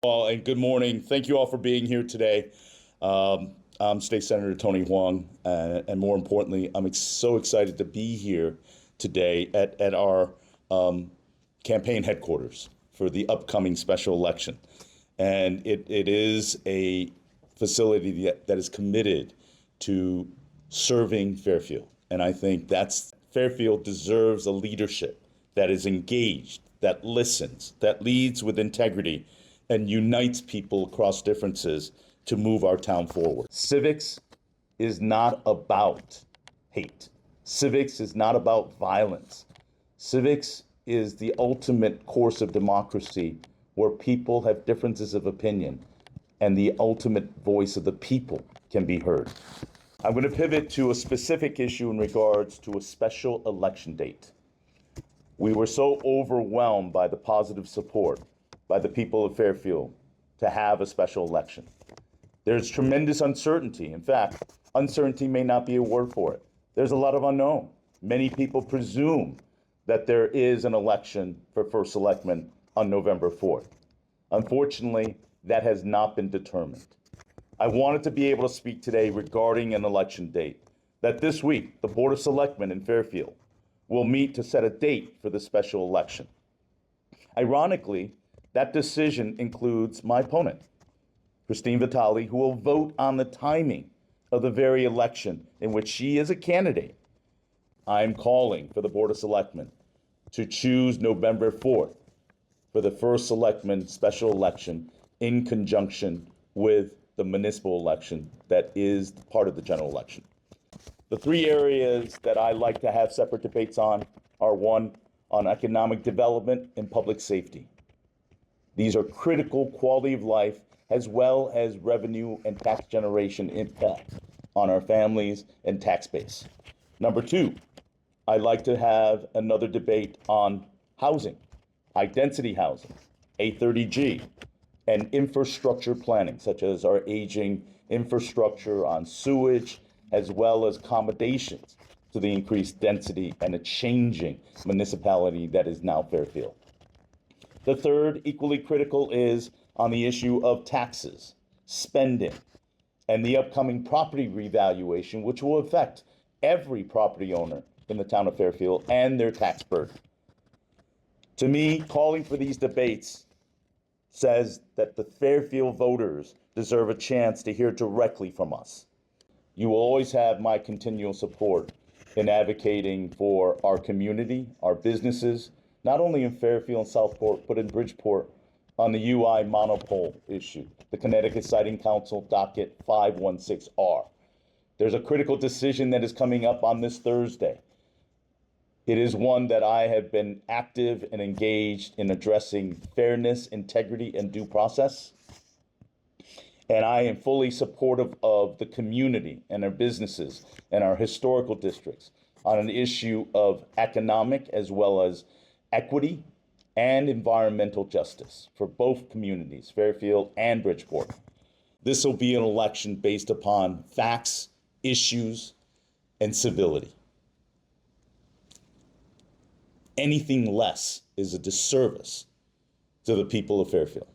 All and good morning. Thank you all for being here today. I'm State Senator Tony Hwang, and more importantly, I'm so excited to be here today at our campaign headquarters for the upcoming special election. And it is a facility that is committed to serving Fairfield. And I think Fairfield deserves a leadership that is engaged, that listens, that leads with integrity, and unites people across differences to move our town forward. Civics is not about hate. Civics is not about violence. Civics is the ultimate course of democracy where people have differences of opinion and the ultimate voice of the people can be heard. I'm going to pivot to a specific issue in regards to a special election date. We were so overwhelmed by the positive support by the people of Fairfield to have a special election. There's tremendous uncertainty. In fact, uncertainty may not be a word for it. There's a lot of unknown. Many people presume that there is an election for First Selectman on November 4th. Unfortunately, that has not been determined. I wanted to be able to speak today regarding an election date, that this week, the Board of Selectmen in Fairfield will meet to set a date for the special election. Ironically, that decision includes my opponent, Christine Vitale, who will vote on the timing of the very election in which she is a candidate. I'm calling for the Board of Selectmen to choose November 4th for the First Selectman special election in conjunction with the municipal election that is part of the general election. The three areas that I like to have separate debates on are: one, on economic development and public safety. These are critical quality of life as well as revenue and tax generation impact on our families and tax base. Number two, I'd like to have another debate on housing, high-density housing, A30G, and infrastructure planning, such as our aging infrastructure on sewage, as well as accommodations to the increased density and a changing municipality that is now Fairfield. The third, equally critical, is on the issue of taxes, spending, and the upcoming property revaluation, which will affect every property owner in the town of Fairfield and their tax burden. To me, calling for these debates says that the Fairfield voters deserve a chance to hear directly from us. You will always have my continual support in advocating for our community, our businesses, not only in Fairfield and Southport, but in Bridgeport on the UI monopole issue, the Connecticut Siting Council docket 516R. There's a critical decision that is coming up on this Thursday. It is one that I have been active and engaged in addressing fairness, integrity, and due process. And I am fully supportive of the community and our businesses and our historical districts on an issue of economic as well as equity and environmental justice for both communities, Fairfield and Bridgeport. This will be an election based upon facts, issues, and civility. Anything less is a disservice to the people of Fairfield.